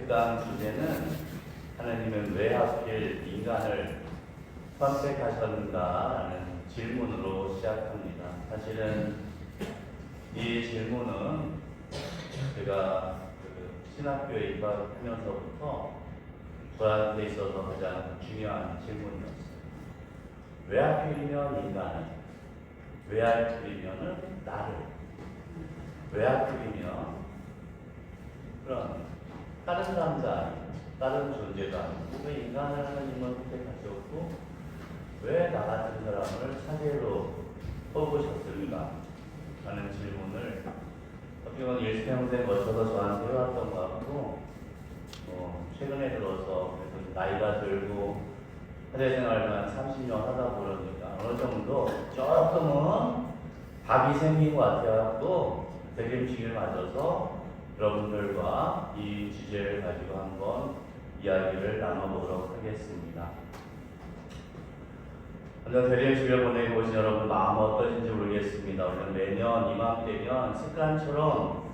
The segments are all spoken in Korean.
특강 주제는 하나님은 왜 하필 인간을 선택하셨는가라는 질문으로 시작합니다. 사실은 이 질문은 제가 신학교에 입학하면서부터 저한테 있어서 가장 중요한 질문이었어요. 왜 하필이면 인간을? 왜 하필이면 나를? 왜 하필이면 그런 다른 사람자, 다른 존재가 아니고 왜 인간을 하나님은 선택하셨고 왜 나 같은 사람을 사제로 뽑으셨을까? 라는 질문을 어떻게 보면 일평생 거쳐서 저한테 해왔던 것 같고 최근에 들어서 그래서 나이가 들고 사제생활을 한 30년 하다 보니까 어느 정도 조금은 답이 생긴 것 같아갖고 되림직을 맞아서 여러분들과 이 주제를 가지고 한번 이야기를 나눠보도록 하겠습니다. 먼저 대림직을 보내고 오신 여러분 마음 어떠신지 모르겠습니다. 우리는 매년 이맘때면 습관처럼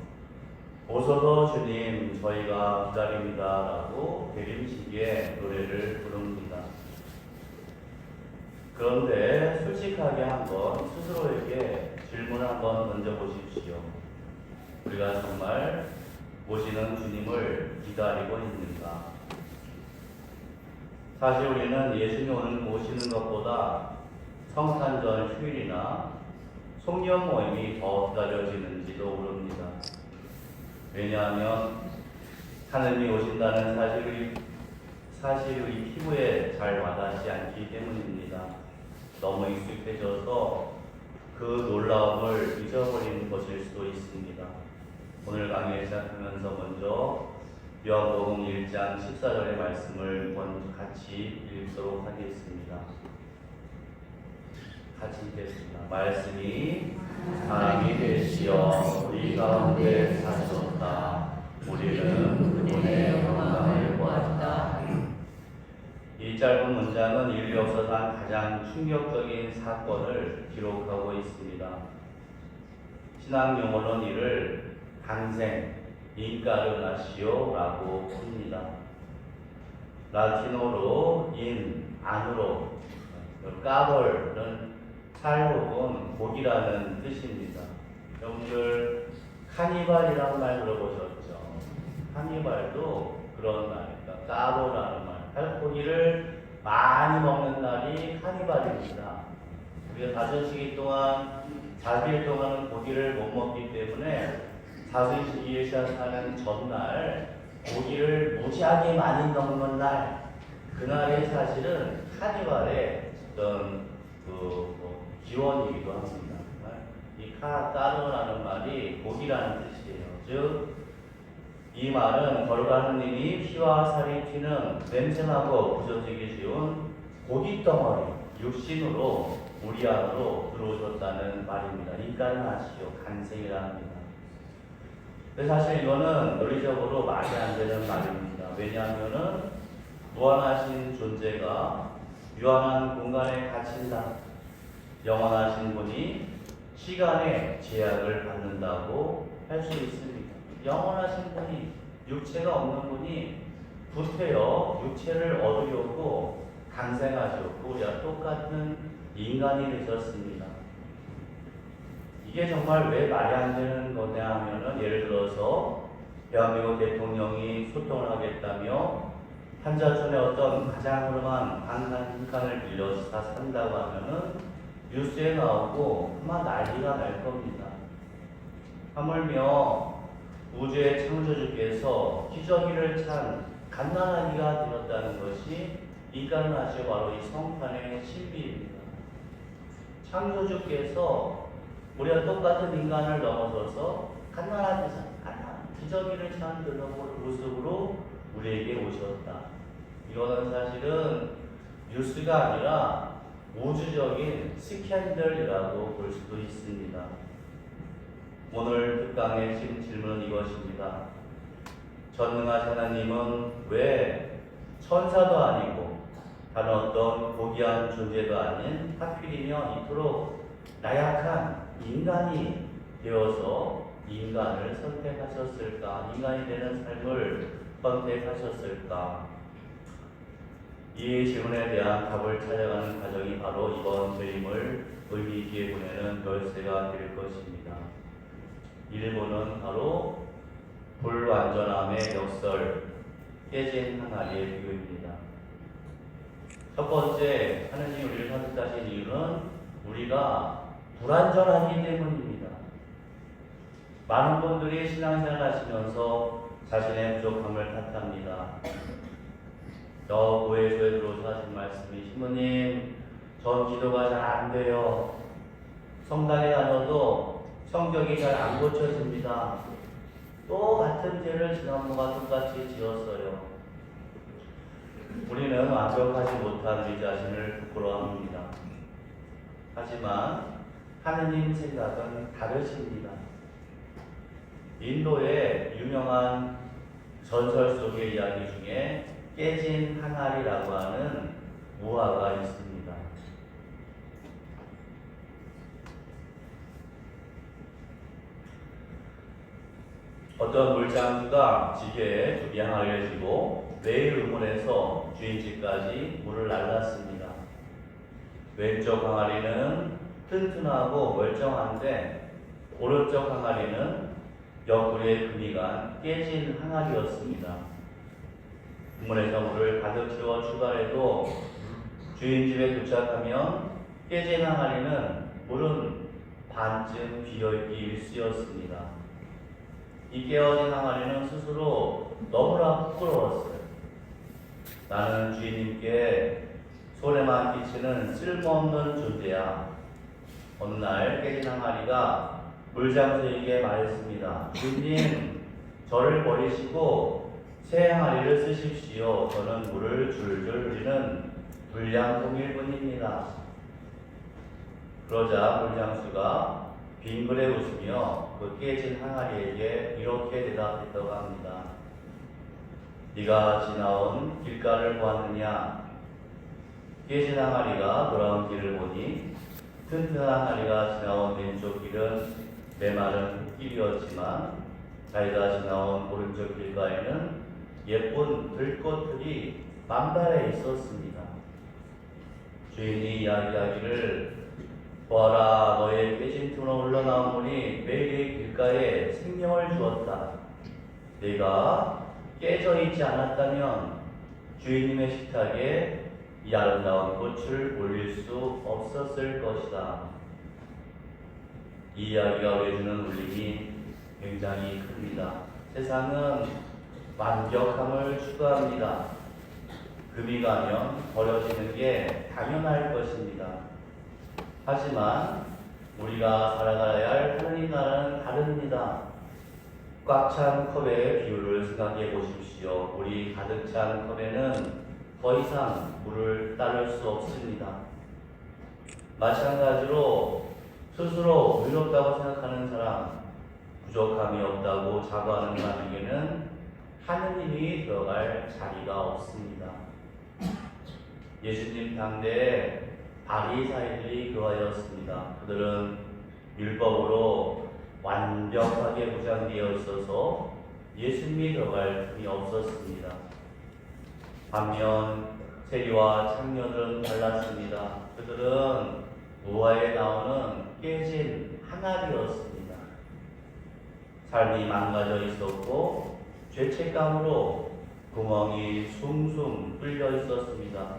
오소서 주님 저희가 기다립니다 라고 대림직의 노래를 부릅니다. 그런데 솔직하게 한번 스스로에게 질문을 한번 던져보십시오. 우리가 정말 모시는 주님을 기다리고 있는가? 사실 우리는 예수님을 모시는 것보다 성탄절 휴일이나 송년 모임이 더 기다려지는지도 모릅니다. 왜냐하면 하느님이 오신다는 사실이 피부에 잘 와닿지 않기 때문입니다. 너무 익숙해져서 그 놀라움을 잊어버리는 것일 수도 있습니다. 오늘 강의 시작하면서 먼저 요한복음 1장 14절의 말씀을 먼저 같이 읽도록 하겠습니다. 같이 읽겠습니다. 말씀이 사람이 되시어 우리 가운데 사셨다. 우리는 그분의 영광을 보았다. 이 짧은 문장은 인류 역사상 가장 충격적인 사건을 기록하고 있습니다. 신학 용어로는 이를 탄생, 인카르나시오라고 합니다. 라틴어로 인, 안으로, 까벌은 살 혹은 고기라는 뜻입니다. 여러분들 카니발이라는 말 들어보셨죠? 카니발도 그런 말입니다. 까벌이라는 말. 살코기를 많이 먹는 날이 카니발입니다. 우리가 5시기 동안 4일 동안은 고기를 못 먹기 때문에 4일 시작하는 전날 고기를 무지하게 많이 먹는 날, 그날이 사실은 카니발의 어떤 기원이기도 합니다. 이 까르라는 말이 고기라는 뜻이에요. 즉 이 말은 거룩한 하느님이 피와 살이 튀는 냄새나고 부서지기 쉬운 고기 덩어리, 육신으로 우리 안으로 들어오셨다는 말입니다. 인카르나시오, 간생이라 합니다. 근데 사실 이거는 논리적으로 말이 안 되는 말입니다. 왜냐하면은 무한하신 존재가 유한한 공간에 갇힌다. 영원하신 분이 시간의 제약을 받는다고 할 수 있습니다. 영원하신 분이, 육체가 없는 분이 부태여 육체를 얻으려고 탄생하셨고 우리와 똑같은 인간이 되셨습니다. 이게 정말 왜 말이 안 되는 거냐 하면은 예를 들어서 대한민국 대통령이 소통을 하겠다며 한자촌에 어떤 가장 흐름한 한 칸을 빌려서 산다고 하면은 뉴스에 나오고 아마 난리가 날 겁니다. 하물며 우주의 창조주께서 기저귀를 찬 갓난아기가 되었다는 것이 인카르나시오, 바로 이 성탄의 신비입니다. 창조주께서 우리가 똑같은 인간을 넘어서서 갓난아기 기저귀를 찬 그런 모습으로 우리에게 오셨다. 이거는 사실은 뉴스가 아니라 우주적인 스캔들이라고 볼 수도 있습니다. 오늘 특강의 질문은 이것입니다. 전능하신 하나님은 왜 천사도 아니고 다른 어떤 고귀한 존재도 아닌 하필이면 이토록 나약한 인간이 되어서 인간을 선택하셨을까? 인간이 되는 삶을 선택하셨을까? 이 질문에 대한 답을 찾아가는 과정이 바로 이번 재림을 의미 있게 보내는 열쇠가 될 것입니다. 1번은 바로 불완전함의 역설, 깨진 항아리의 비유입니다. 첫 번째, 하느님이 우리를 선택하신 이유는 우리가 불완전하기 때문입니다. 많은 분들이 신앙생활 하시면서 자신의 부족함을 탓합니다. 교회에 들어오셔서 하신 말씀이, 신부님, 전 기도가 잘 안 돼요. 성당에 다녀도 성격이 잘 안 고쳐집니다. 또 같은 죄를 지난번과 똑같이 지었어요. 우리는 완벽하지 못한 우리 자신을 부끄러워합니다. 하지만 하느님 생각은 다르십니다. 인도의 유명한 전설 속의 이야기 중에 깨진 항아리라고 하는 무화가 있습니다. 어떤 물장수가 지게에 두 개 항아리를 쥐고 매일 우물에서 주인 집까지 물을 날랐습니다. 왼쪽 항아리는 튼튼하고 멀쩡한데 오른쪽 항아리는 옆구리에 금이 간 깨진 항아리였습니다. 우물에서 물을 가득 채워 출발해도 주인 집에 도착하면 깨진 항아리는 물은 반쯤 비어있기 일쑤였습니다. 이 깨어진 항아리는 스스로 너무나 부끄러웠어요. 나는 주인님께 손해만 끼치는 쓸모없는 존재야. 어느 날 깨진 항아리가 물장수에게 말했습니다. 주인님, 저를 버리시고 새 항아리를 쓰십시오. 저는 물을 줄줄 흐리는 불량통일 뿐입니다. 그러자 물장수가 빙그레 웃으며 그 깨진 항아리에게 이렇게 대답했다고 합니다. 네가 지나온 길가를 보았느냐? 깨진 항아리가 돌아온 길을 보니 튼튼한 항아리가 지나온 왼쪽 길은 메마른 흙길이었지만 자기가 지나온 오른쪽 길가에는 예쁜 들꽃들이 만발해 있었습니다. 주인이 이야기하기를, 보아라, 너의 깨진 틈으로 흘러나온 물이 매일의 길가에 생명을 주었다. 네가 깨져 있지 않았다면 주인님의 식탁에 이 아름다운 꽃을 올릴 수 없었을 것이다. 이 이야기가 우리에게 울림이 굉장히 큽니다. 세상은 완벽함을 추구합니다. 금이 가면 버려지는 게 당연할 것입니다. 하지만 우리가 살아가야 할 하느님 나라는 다릅니다. 꽉 찬 컵의 비율을 생각해 보십시오. 우리 가득 찬 컵에는 더 이상 물을 따를 수 없습니다. 마찬가지로 스스로 의롭다고 생각하는 사람, 부족함이 없다고 자부하는 사람에게는 하느님이 들어갈 자리가 없습니다. 예수님 당대에 바리사이들이 교화였습니다. 그들은 율법으로 완벽하게 무장되어 있어서 예수님이 들어갈 틈이 없었습니다. 반면 세리와 창녀들은 달랐습니다. 그들은 무화에 나오는 깨진 항아리였습니다. 삶이 망가져 있었고 죄책감으로 구멍이 숭숭 뚫려 있었습니다.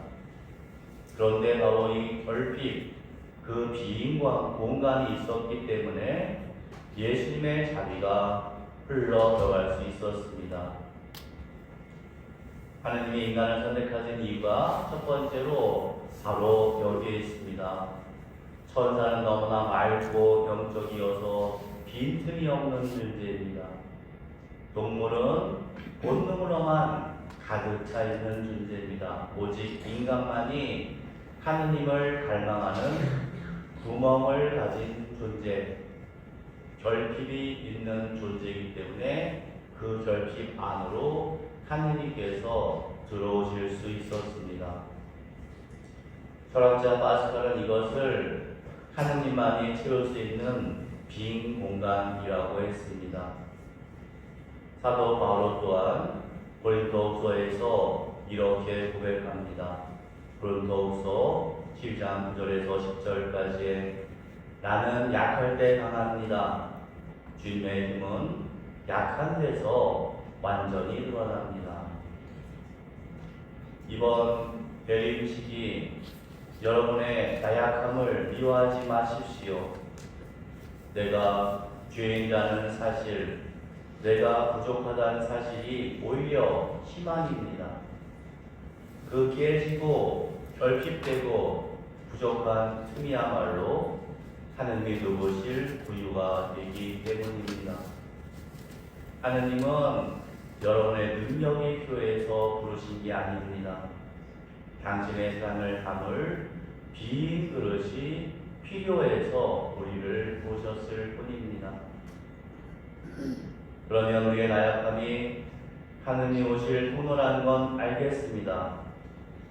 그런데 바로 이 결핍, 그 빈 공간이 있었기 때문에 예수님의 자비가 흘러 들어갈 수 있었습니다. 하느님이 인간을 선택하신 이유가 첫 번째로 바로 여기에 있습니다. 천사는 너무나 맑고 영적이어서 빈틈이 없는 존재입니다. 동물은 본능으로만 가득 차 있는 존재입니다. 오직 인간만이 하느님을 갈망하는 구멍을 가진 존재, 결핍이 있는 존재이기 때문에 그 결핍 안으로 하느님께서 들어오실 수 있었습니다. 철학자 파스칼은 이것을 하느님만이 채울 수 있는 빈 공간이라고 했습니다. 사도 바울도 또한 고린도후서에서 이렇게 고백합니다. 고린도후서 12장 9절에서 10절까지에 나는 약할 때 강합니다. 주님의 힘은 약한 데서 완전히 드러납니다. 이번 내림시기 여러분의 나약함을 미워하지 마십시오. 내가 죄인이라는 사실, 내가 부족하다는 사실이 오히려 희망입니다. 그 깨지고 결핍되고 부족한 틈이야말로 하느님이 누구실 부유가 되기 때문입니다. 하느님은 여러분의 능력이 필요해서 부르신 게 아닙니다. 당신의 사랑을 담을 빈 그릇이 필요해서 우리를 부르셨을 뿐입니다. 그러면 우리의 나약함이 하느님 오실 통로라는 건 알겠습니다.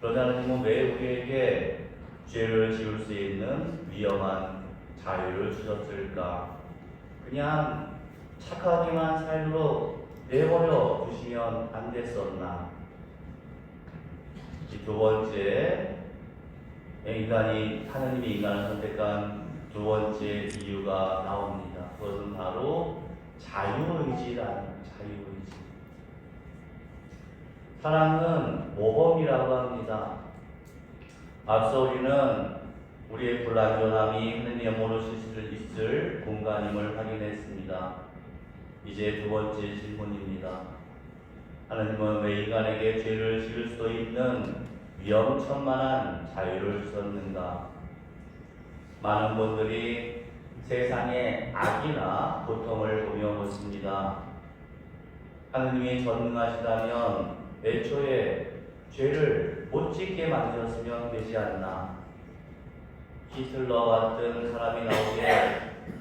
그러나 하느님은 왜 우리에게 죄를 지을 수 있는 위험한 자유를 주셨을까? 그냥 착하기만 살도록 내버려 두시면 안 됐었나? 이 두 번째, 하느님이 인간을 선택한 두 번째 이유가 나옵니다. 그것은 바로 자유의지라는 자유의지. 사랑은 모범이라고 합니다. 앞서 우리는 우리의 불완전함이 하느님의 모르실 수 있을 공간임을 확인했습니다. 이제 두 번째 질문입니다. 하느님은 왜 인간에게 죄를 지을 수도 있는 위험천만한 자유를 주셨는가? 많은 분들이 세상의 악이나 고통을 보며 묻습니다. 하느님이 전능하시다면 애초에 죄를 못 짓게 만드셨으면 되지 않나? 히틀러 같은 사람이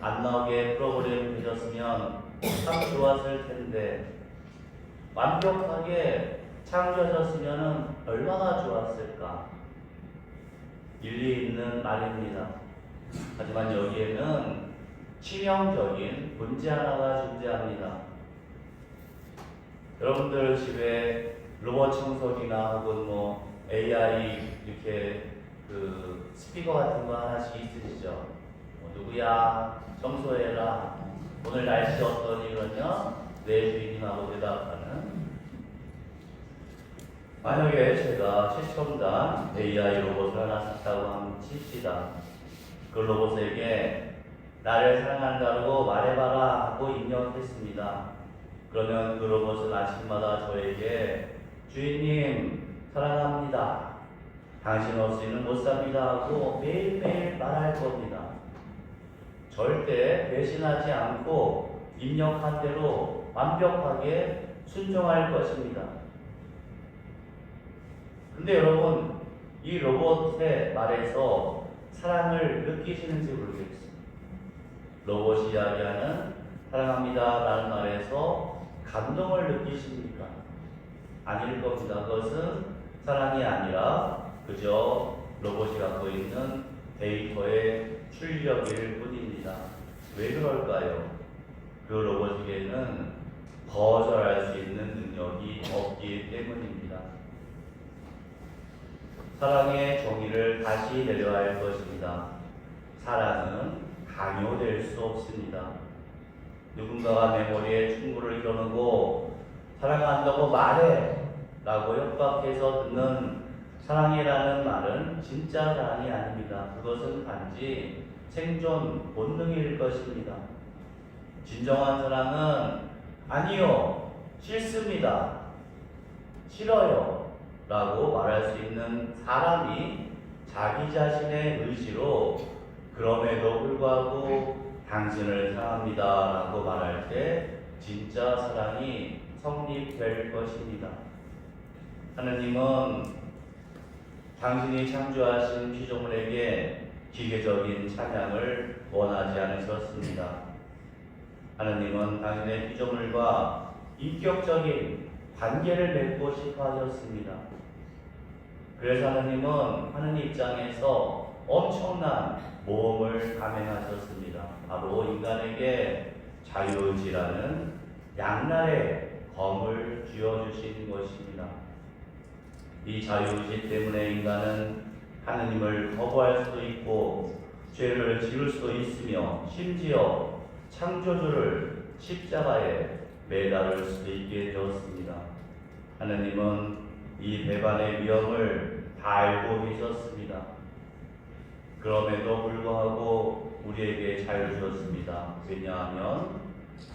안 나오게 프로그램 되셨으면 참 좋았을 텐데, 완벽하게 창조하셨으면 얼마나 좋았을까? 일리 있는 말입니다. 하지만 여기에는 치명적인 문제 하나가 존재합니다. 여러분들 집에 로봇 청소기나 혹은 AI 이렇게 그 스피커 같은 거 하나씩 있으시죠? 누구야? 청소해라. 오늘 날씨 어떠니? 그러면 내 주인님하고 대답하는. 만약에 제가 최첨단 AI 로봇을 하나 샀다고 하면 칩시다. 그 로봇에게 나를 사랑한다고 말해봐라 하고 입력했습니다. 그러면 그 로봇은 아침마다 저에게 주인님 사랑합니다. 당신 없이는 못 삽니다 하고 매일매일 말할 겁니다. 절대 배신하지 않고 입력한 대로 완벽하게 순종할 것입니다. 근데 여러분, 이 로봇의 말에서 사랑을 느끼시는지 모르겠습니다. 로봇이 이야기하는 사랑합니다 라는 말에서 감동을 느끼십니까? 아닐 겁니다. 그것은 사랑이 아니라 그저 로봇이 갖고 있는 데이터의 출력일 뿐입니다. 왜 그럴까요? 그 로봇에게는 거절할 수 있는 능력이 없기 때문입니다. 사랑의 정의를 다시 내려야 할 것입니다. 사랑은 강요될 수 없습니다. 누군가가 내 머리에 충고를 겨누고 사랑한다고 말해 라고 협박해서 듣는 사랑이라는 말은 진짜 사랑이 아닙니다. 그것은 단지 생존 본능일 것입니다. 진정한 사랑은 아니요, 싫습니다, 싫어요 라고 말할 수 있는 사람이 자기 자신의 의지로 그럼에도 불구하고 당신을 사랑합니다 라고 말할 때 진짜 사랑이 성립될 것입니다. 하느님은 당신이 창조하신 피조물에게 기계적인 찬양을 원하지 않으셨습니다. 하느님은 당신의 피조물과 인격적인 관계를 맺고 싶어 하셨습니다. 그래서 하느님은 하느님 입장에서 엄청난 모험을 감행하셨습니다. 바로 인간에게 자유의지라는 양날의 범을 쥐어주신 것입니다. 이 자유의지 때문에 인간은 하느님을 거부할 수도 있고 죄를 지을 수도 있으며 심지어 창조주를 십자가에 매달을 수도 있게 되었습니다. 하느님은 이 배반의 위험을 다 알고 계셨습니다. 그럼에도 불구하고 우리에게 자유를 주셨습니다. 왜냐하면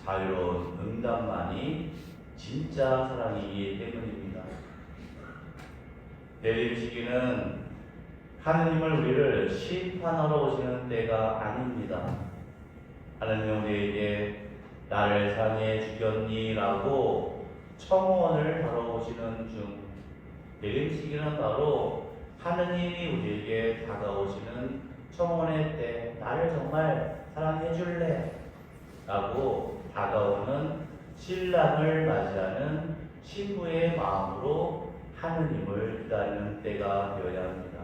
자유로운 응답만이 진짜 사랑이기 때문입니다. 내림 시기는 하느님을 우리를 심판하러 오시는 때가 아닙니다. 하느님 우리에게 나를 사랑해 주겠니? 라고 청원을 하러 오시는 중, 내림 시기는 바로 하느님이 우리에게 다가오시는 청원의 때, 나를 정말 사랑해 줄래? 라고 다가오는 신랑을 맞이하는 신부의 마음으로 하느님을 기다리는 때가 되어야 합니다.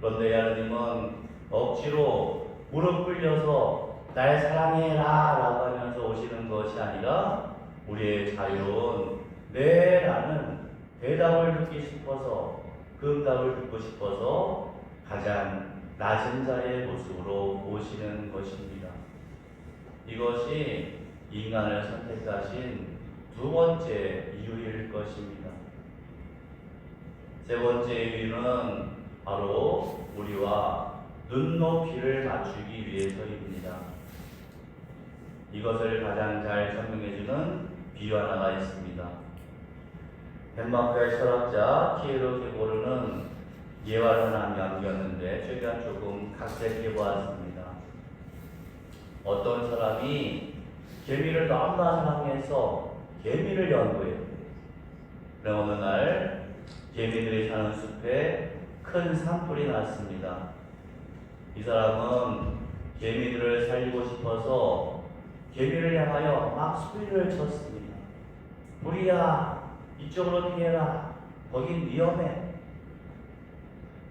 그런데 하느님은 억지로 무릎 꿇려서 날 사랑해라 라고 하면서 오시는 것이 아니라 우리의 자유로운 네 라는 대답을 듣기 싶어서, 그 응답을 듣고 싶어서 가장 낮은 자의 모습으로 오시는 것입니다. 이것이 인간을 선택하신 두 번째 이유일 것입니다. 세 번째 이유는 바로 우리와 눈높이를 맞추기 위해서입니다. 이것을 가장 잘 설명해주는 비유 하나가 있습니다. 덴마크의 철학자 피에로 게보르는 예화를 하나 남겼는데 최대한 조금 각색해 보았습니다. 어떤 사람이 개미를 너무나 사랑해서 개미를 연구해요. 그럼 어느 날 개미들이 사는 숲에 큰 산불이 났습니다. 이 사람은 개미들을 살리고 싶어서 개미를 향하여 막 소리를 쳤습니다. 불이야, 이쪽으로 피해라. 거긴 위험해.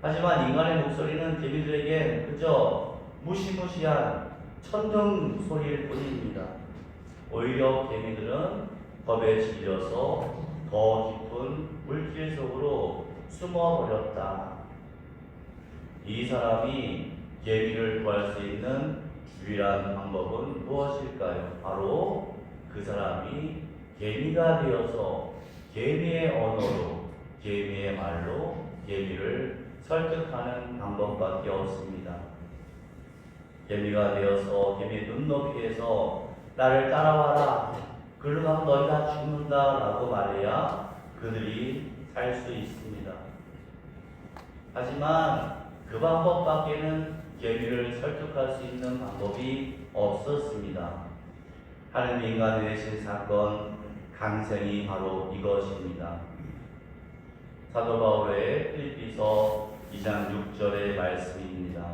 하지만 인간의 목소리는 개미들에게 그저 무시무시한 천둥 소리일 뿐입니다. 오히려 개미들은 겁에 질려서 더 깊은 물길 속으로 숨어버렸다. 이 사람이 개미를 구할 수 있는 유일한 방법은 무엇일까요? 바로 그 사람이 개미가 되어서 개미의 언어로, 개미의 말로 개미를 설득하는 방법밖에 없습니다. 개미가 되어서 개미 눈높이에서 나를 따라와라, 글로 가면 너희가 죽는다 라고 말해야 그들이 살 수 있습니다. 하지만 그 방법밖에는 개미를 설득할 수 있는 방법이 없었습니다. 하느님 인간이 되신 사건, 강생이 바로 이것입니다. 사도 바울의 필리피서 2장 6절의 말씀입니다.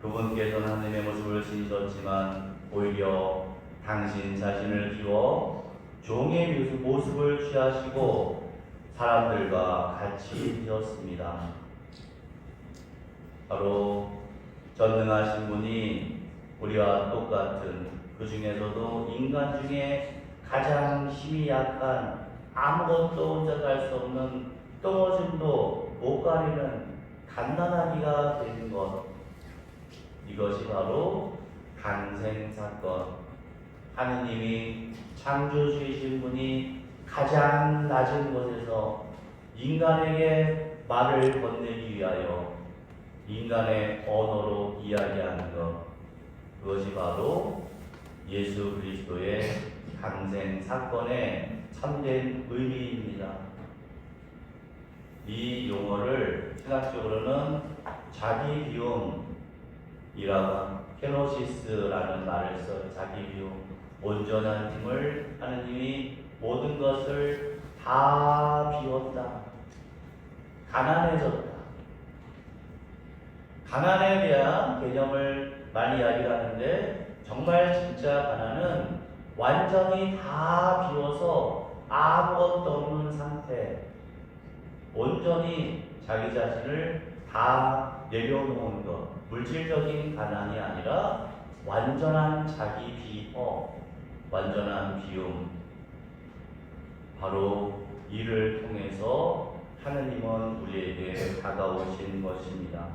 그분께서는 하느님의 모습을 지니셨지만 오히려 당신 자신을 비워 종의 모습을 취하시고 사람들과 같이 되었습니다. 바로 전능하신 분이 우리와 똑같은, 그 중에서도 인간 중에 가장 힘이 약한, 아무것도 혼자 할 수 없는, 떨어짐도 못 가리는 갓난아기가 된 것, 이것이 바로 간생사건. 하느님이 창조주이신 분이 가장 낮은 곳에서 인간에게 말을 건네기 위하여 인간의 언어로 이야기하는 것, 그것이 바로 예수 그리스도의 간생사건의 참된 의미입니다. 이 용어를 신학적으로는 자기 비움이라고, 케노시스라는 말을 써요. 자기 비움, 온전한 힘을 하느님이 모든 것을 다 비웠다. 가난해졌다. 가난에 대한 개념을 많이 이야기하는데 정말 진짜 가난은 완전히 다 비워서 아무것도 없는 상태, 온전히 자기 자신을 다 내려놓은 것, 물질적인 가난이 아니라 완전한 자기 비호, 완전한 비움, 바로 이를 통해서 하느님은 우리에게 다가오신 것입니다.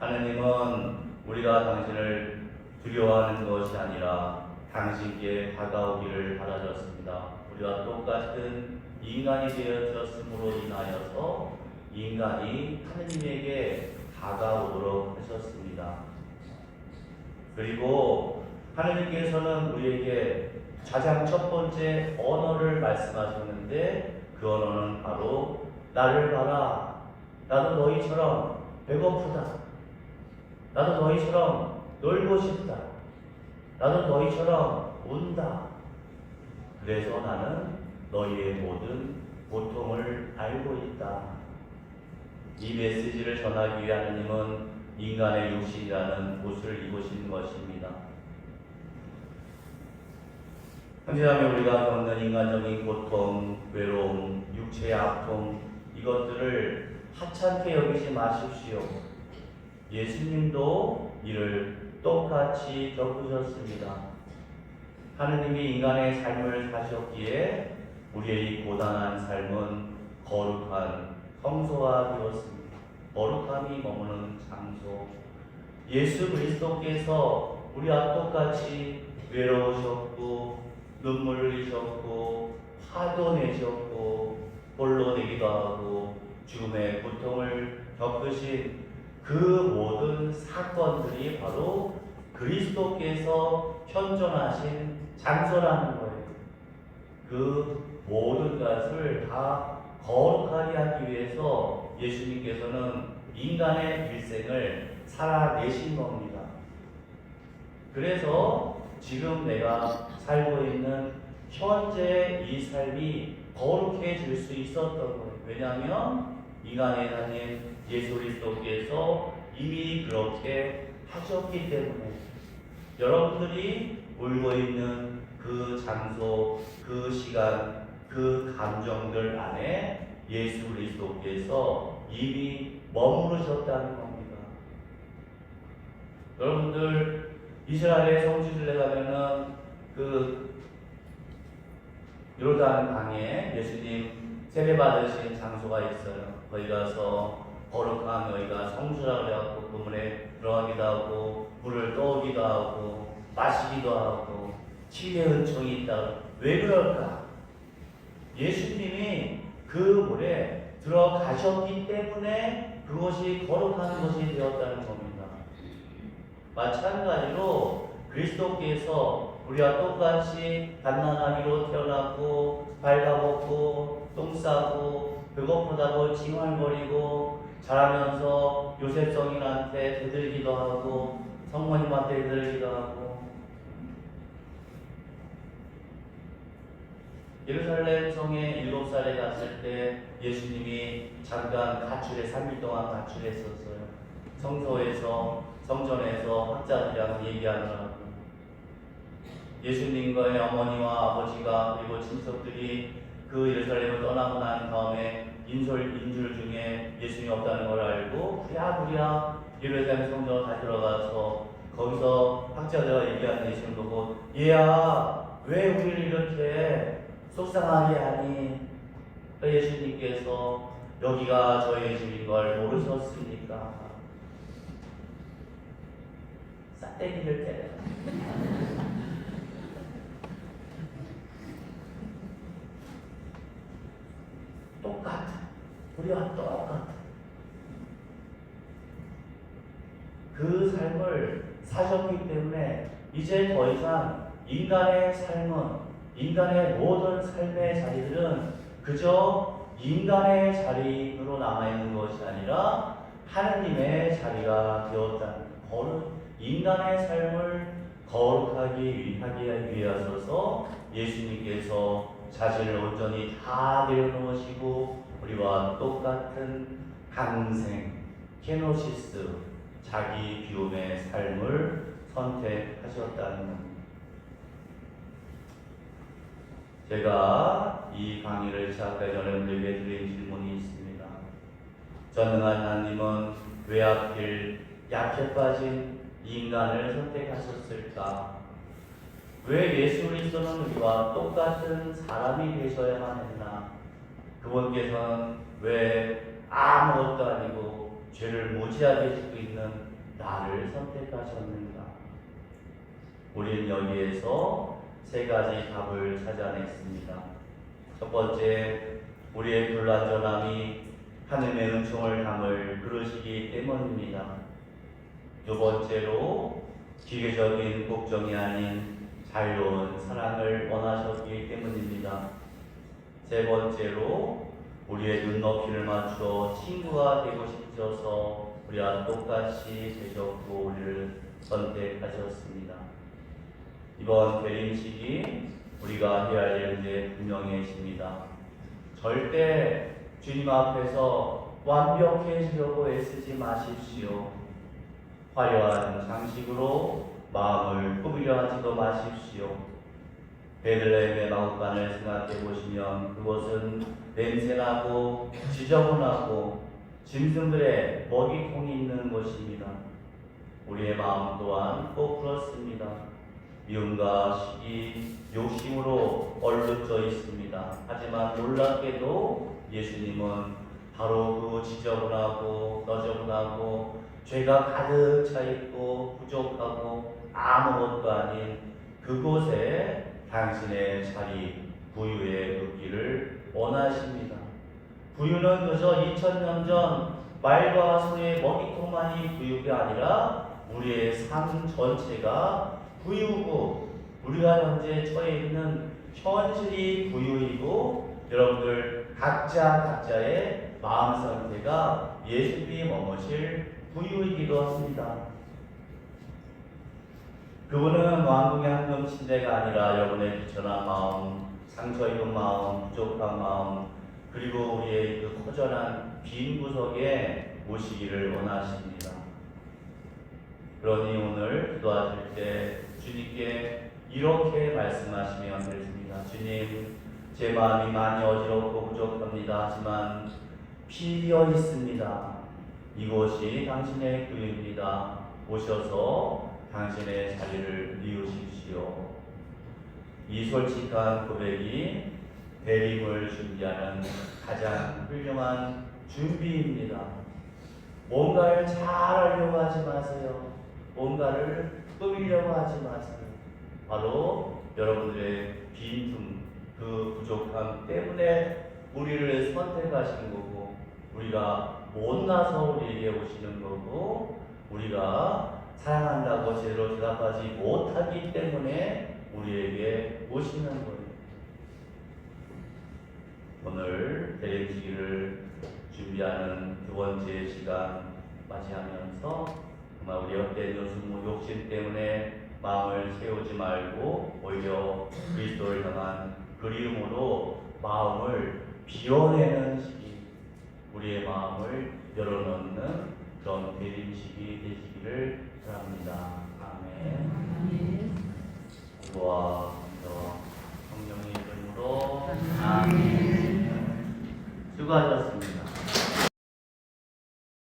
하느님은 우리가 당신을 두려워하는 것이 아니라 당신께 다가오기를 바라셨습니다. 우리와 똑같은 인간이 되어졌음으로 인하여서 인간이 하느님에게 다가오도록 하셨습니다. 그리고 하느님께서는 우리에게 가장 첫 번째 언어를 말씀하셨는데 그 언어는 바로 나를 봐라. 나도 너희처럼 배고프다. 나도 너희처럼 놀고 싶다. 나도 너희처럼 운다. 그래서 나는 너희의 모든 고통을 알고 있다. 이 메시지를 전하기 위해 하느님은 인간의 육신이라는 옷을 입으신 것입니다. 형제자매, 우리가 겪는 인간적인 고통, 외로움, 육체의 아픔, 이것들을 하찮게 여기지 마십시오. 예수님도 이를 똑같이 겪으셨습니다. 하느님이 인간의 삶을 사셨기에 우리의 이 고단한 삶은 거룩한 성소가 되었습니다. 거룩함이 머무는 장소. 예수 그리스도께서 우리와 똑같이 외로우셨고 눈물을 흘리셨고 화도 내셨고 홀로 되기도 하고 죽음의 고통을 겪으신 그 모든 사건들이 바로 그리스도께서 현존하신 장소라는 거예요. 그 모든 것을 다 거룩하게 하기 위해서 예수님께서는 인간의 일생을 살아내신 겁니다. 그래서 지금 내가 살고 있는 현재 이 삶이 거룩해질 수 있었던 거예요. 왜냐하면 인간의 하나님 예수 그리스도께서 이미 그렇게 하셨기 때문에 여러분들이 울고 있는 그 장소, 그 시간, 그 감정들 안에 예수 그리스도께서 이미 머무르셨다는 겁니다. 여러분들 이스라엘의 성지순례 가면은 그 요르단 강에 예수님 세례 받으신 장소가 있어요. 거기 가서 거룩한 여기가 성수라 그래갖고 그 문에 들어가기도 하고 물을 떠오기도 하고 마시기도 하고 치유의 은총이 있다. 왜 그럴까? 예수님이 그 물에 들어가셨기 때문에 그것이 거룩한 것이 되었다는 겁니다. 마찬가지로 그리스도께서 우리와 똑같이 갓난아기로 태어났고 발가벗고 똥 싸고 배고프다고 징얼거리고 자라면서 요셉 성인한테 대들기도 하고 성모님한테 대들기도 하고 예루살렘 성에 7살에 갔을 때 예수님이 잠깐 가출에 3일 동안 가출했었어요. 성소에서 성전에서 학자들이랑 얘기하느라고 예수님과의 어머니와 아버지가 그리고 친척들이 그 예루살렘을 떠나고 난 다음에 인줄 중에 예수님이 없다는 걸 알고 부랴부랴 예루살렘 성전을 다시 들어가서 거기서 학자들과 얘기하는 예수님 보고 얘야 왜 우리를 이렇게 속상하게 하니? 예수님께서 여기가 저의 집인 걸 모르셨습니까? 싹대기를 때려. 똑같아. 우리와 똑같아. 그 삶을 사셨기 때문에 이제 더 이상 인간의 삶은 인간의 모든 삶의 자리들은 그저 인간의 자리로 남아있는 것이 아니라 하느님의 자리가 되었다는 인간의 삶을 거룩하게 하기 위하셔서 예수님께서 자신을 온전히 다 내려놓으시고 우리와 똑같은 항생, 케노시스, 자기 비움의 삶을 선택하셨다는 겁니다. 제가 이 강의를 시작하기 전에 여러분들에게 드린 질문이 있습니다. 전능한 하나님은 왜 하필 약해 빠진 인간을 선택하셨을까? 왜 예수 그리스도는 우리와 똑같은 사람이 되셔야만 했나? 그분께서는 왜 아무것도 아니고 죄를 무지하게 짓고 있는 나를 선택하셨는가? 우리는 여기에서 세 가지 답을 찾아냈습니다. 첫 번째, 우리의 불완전함이 하나님의 은총을 담을 그릇이기 때문입니다. 두 번째로, 기계적인 복종이 아닌 자유로운 사랑을 원하셨기 때문입니다. 세 번째로, 우리의 눈높이를 맞춰 친구가 되고 싶어서 우리와 똑같이 되셨고 우리를 선택하셨습니다. 이번 대림식이 우리가 해야 할 일은 분명해집니다. 절대 주님 앞에서 완벽해지려고 애쓰지 마십시오. 화려한 장식으로 마음을 꾸미려 하지도 마십시오. 베들레헴의 마구간을 생각해 보시면 그곳은 냄새나고 지저분하고 짐승들의 먹이통이 있는 곳입니다. 우리의 마음 또한 꼭 그렇습니다. 미움과 시기, 욕심으로 얼룩져 있습니다. 하지만 놀랍게도 예수님은 바로 그 지저분하고 너저분하고 죄가 가득 차 있고 부족하고 아무것도 아닌 그곳에 당신의 자리, 부유에 눕기를 원하십니다. 부유는 그저 2000년 전 말과 소의 먹이통만이 부유가 아니라 우리의 삶 전체가 부유고 우리가 현재 처해 있는 현실이 부유이고 여러분들 각자의 마음 상태가 예수님이 머무실 부유이기도 합니다. 그분은 왕궁의 황금 침대가 아니라 여러분의 비천한 마음, 상처 입은 마음, 부족한 마음, 그리고 우리의 그 허전한 빈 구석에 오시기를 원하십니다. 그러니 오늘 기도하실 때 주님께 이렇게 말씀하시면 되겠습니다. 주님, 제 마음이 많이 어지럽고 부족합니다. 하지만 비어 있습니다. 이곳이 당신의 교회입니다. 오셔서 당신의 자리를 비우십시오. 이 솔직한 고백이 대림을 준비하는 가장 훌륭한 준비입니다. 뭔가를 잘하려고 하지 마세요. 뭔가를 꾸미려고 하지 마세요. 바로 여러분들의 빈틈, 그 부족함 때문에 우리를 선택하신 거고, 우리가 못나서 우리에게 오시는 거고, 우리가 사랑한다고 제대로 대답하지 못하기 때문에 우리에게 오시는 거예요. 오늘 대림식을 준비하는 두 번째 시간 맞이하면서 정말 우리 헛된 욕심 때문에 마음을 채우지 말고 오히려 그리스도를 향한 그리움으로 마음을 비워내는 시기, 우리의 마음을 열어놓는 그런 대림식이 되시기를 바랍니다. 아멘. 주와 성령의 이름으로 아멘. 수고하셨습니다.